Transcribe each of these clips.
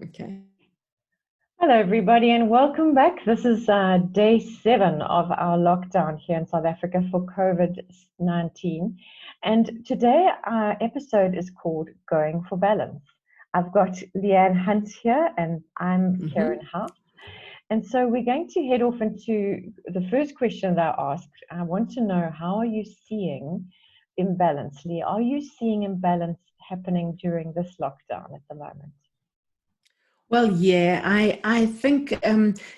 Okay. Hello, everybody, and welcome back. This is day 7 of our lockdown here in South Africa for COVID-19. And today our episode is called Going for Balance. I've got Leanne Hunt here, and I'm Karen Mm-hmm. House. And so we're going to head off into the first question that I asked. I want to know, how are you seeing imbalance, Lee? Are you seeing imbalance happening during this lockdown at the moment? Well, yeah, I think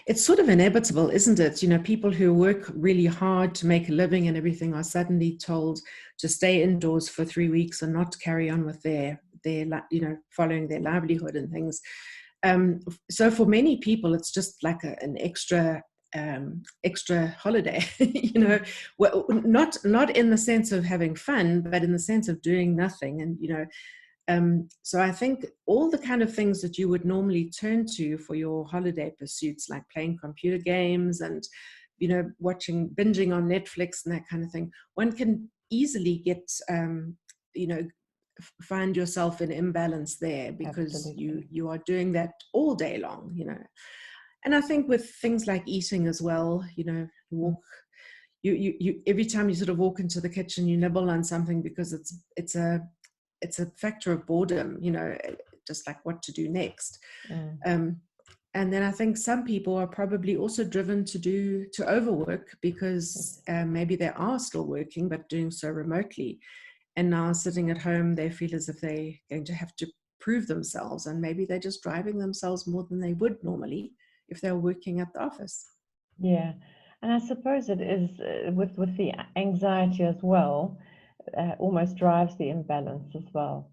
it's sort of inevitable, isn't it? You know, people who work really hard to make a living and everything are suddenly told to stay indoors for 3 weeks and not carry on with following their livelihood and things. So for many people, it's just like an extra holiday, well, not in the sense of having fun, but in the sense of doing nothing. And, so I think all the kind of things that you would normally turn to for your holiday pursuits, like playing computer games and, binging on Netflix and that kind of thing, one can easily get, you know, find yourself in imbalance there because Absolutely. you are doing that all day long. And I think with things like eating as well, walk. You every time you sort of walk into the kitchen, you nibble on something because it's a factor of boredom, just like what to do next. Mm. And then I think some people are probably also driven to overwork because maybe they are still working, but doing so remotely. And now sitting at home, they feel as if they're going to have to prove themselves. And maybe they're just driving themselves more than they would normally if they were working at the office. Yeah, and I suppose it is with the anxiety as well, almost drives the imbalance as well.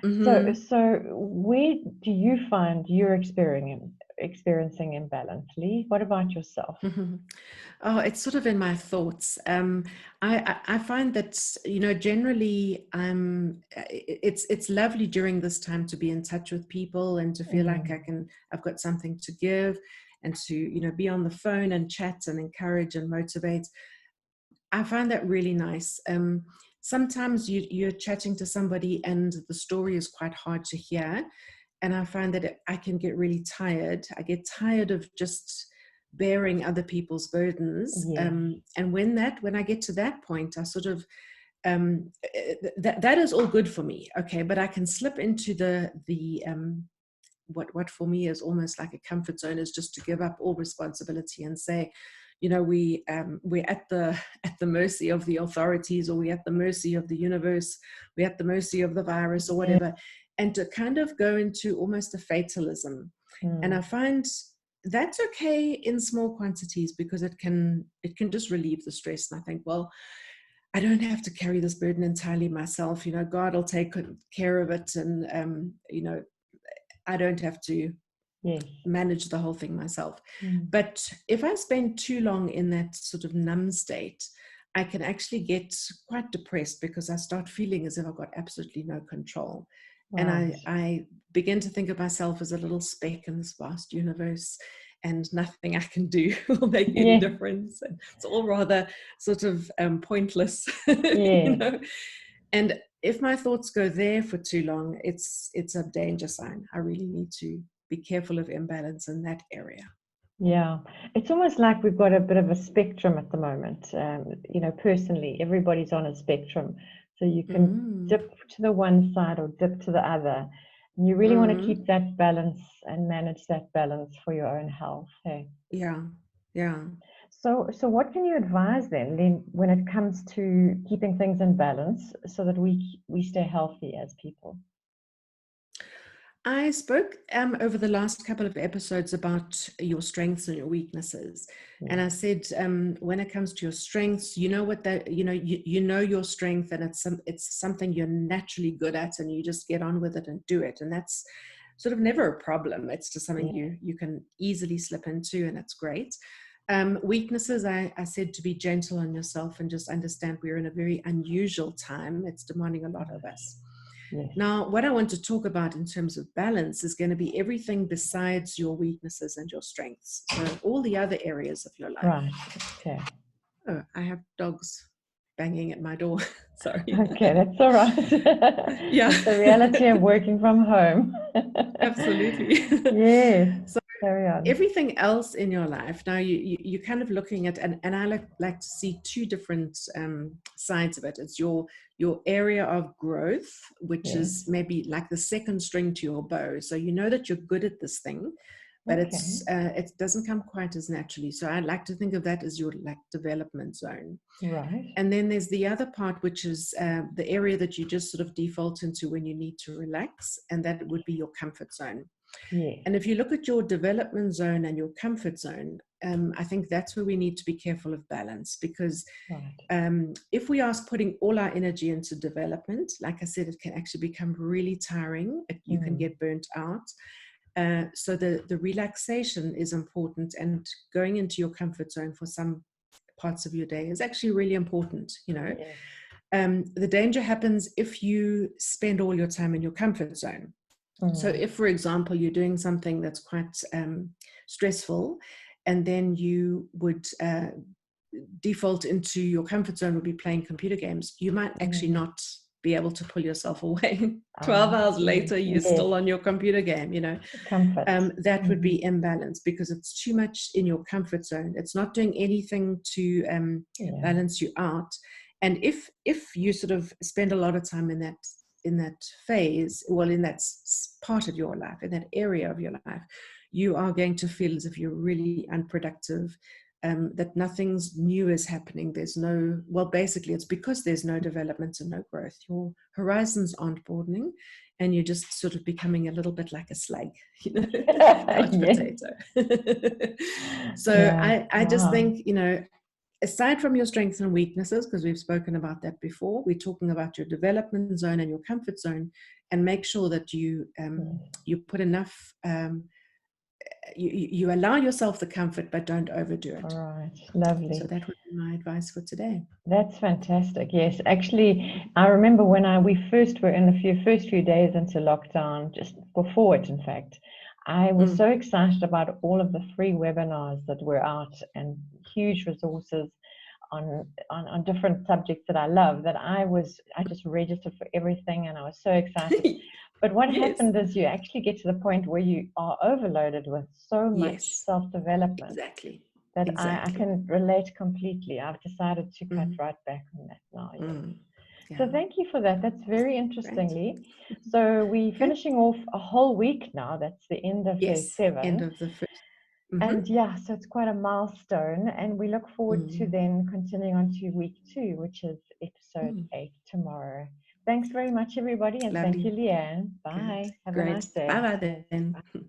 So, Mm-hmm. so where do you find you're experiencing imbalance, Lee? What about yourself? Oh, it's sort of in my thoughts. I find that generally it's lovely during this time to be in touch with people and to feel like Mm, I've got something to give and to be on the phone and chat and encourage and motivate. I find that really nice. Sometimes you're chatting to somebody and the story is quite hard to hear. And I find that I can get really tired. I get tired of just bearing other people's burdens. yes, And when I get to that point, I sort of, that is all good for me. Okay. But I can slip into what for me is almost like a comfort zone, is just to give up all responsibility and say, we're at the mercy of the authorities, or we're at the mercy of the universe, we're at the mercy of the virus or yeah, whatever, and to kind of go into almost a fatalism. And I mm, find that's okay in small quantities because it can just relieve the stress. And I think, well, I don't have to carry this burden entirely myself. God will take care of it, and I don't have to yes, manage the whole thing myself. mm, But if I spend too long in that sort of numb state, I can actually get quite depressed because I start feeling as if I've got absolutely no control. And right, I begin to think of myself as a little speck in this vast universe, and nothing I can do will make any yeah, difference. And it's all rather sort of pointless, yeah. And if my thoughts go there for too long, it's a danger sign. I really need to be careful of imbalance in that area. Yeah, it's almost like we've got a bit of a spectrum at the moment. Personally, everybody's on a spectrum. So you can Mm. dip to the one side or dip to the other. And you really want to Mm. keep that balance and manage that balance for your own health. Hey. Yeah, yeah. So what can you advise then when it comes to keeping things in balance so that we stay healthy as people? I spoke over the last couple of episodes about your strengths and your weaknesses, and Yeah. I said when it comes to your strengths, you know what that you know your strength, and it's something you're naturally good at, and you just get on with it and do it, and that's sort of never a problem. It's just something Yeah. you can easily slip into, and it's great. Weaknesses, I said to be gentle on yourself and just understand we're in a very unusual time. It's demanding a lot of us. Yes. Now, what I want to talk about in terms of balance is going to be everything besides your weaknesses and your strengths. So all the other areas of your life. Right. Okay. Oh, I have dogs banging at my door. Sorry. Okay, that's all right. Yeah. It's the reality of working from home. Absolutely. Yes, So carry on. everything else in your life now, you're kind of looking at, and I like to see two different sides of it. It's your area of growth, which is Yes. maybe like the second string to your bow. So you know that you're good at this thing, but Okay. it doesn't come quite as naturally. So I like to think of that as your like development zone. Right. And then there's the other part, which is the area that you just sort of default into when you need to relax, and that would be your comfort zone. Yes. And if you look at your development zone and your comfort zone, I think that's where we need to be careful of balance, because Right. if we are putting all our energy into development, like I said, it can actually become really tiring. You can Mm. get burnt out. So the relaxation is important, and going into your comfort zone for some parts of your day is actually really important. Yes. The danger happens if you spend all your time in your comfort zone. So Mm. if, for example, you're doing something that's quite stressful, and then you would default into your comfort zone would be playing computer games, you might actually Mm. not be able to pull yourself away. Ah, 12 hours see. later, you're Yes. still on your computer game, Comfort. that would Mm. be imbalance, because it's too much in your comfort zone. It's not doing anything to Yeah. balance you out. And if you sort of spend a lot of time in that phase, well, in that part of your life, in that area of your life, you are going to feel as if you're really unproductive, that nothing's new is happening. Well, basically it's because there's no development and no growth. Your horizons aren't broadening, and you're just sort of becoming a little bit like a slug, couch Yes. potato. So Yeah. I just Wow. think, aside from your strengths and weaknesses, because we've spoken about that before, we're talking about your development zone and your comfort zone, and make sure that you Yes. you put enough, you allow yourself the comfort, but don't overdo All it. right. So Lovely. that would be my advice for today. That's fantastic. Yes, actually, I remember when we first were in the first few days into lockdown, just before it, in fact, I was so Mm. excited about all of the free webinars that were out and huge resources on different subjects that I love, that I just registered for everything, and I was so excited. But what Yes, happened is you actually get to the point where you are overloaded with so much yes, self-development exactly, that I exactly. can relate completely. I've decided to cut Mm. right back on that now, yes. Mm. So Yeah, thank you for that. That's very great. interestingly. So we're Good. finishing off a whole week now. That's the end of day Yes, end 7. of the first. And Mm-hmm. yeah, so it's quite a milestone. And we look forward to Mm. then continuing on to week 2, which is episode Mm. 8 tomorrow. Thanks very much, everybody. And thank you, Lovely. Leanne. Good. Bye. Have a Great. nice day. Bye bye Cheers. then. Bye.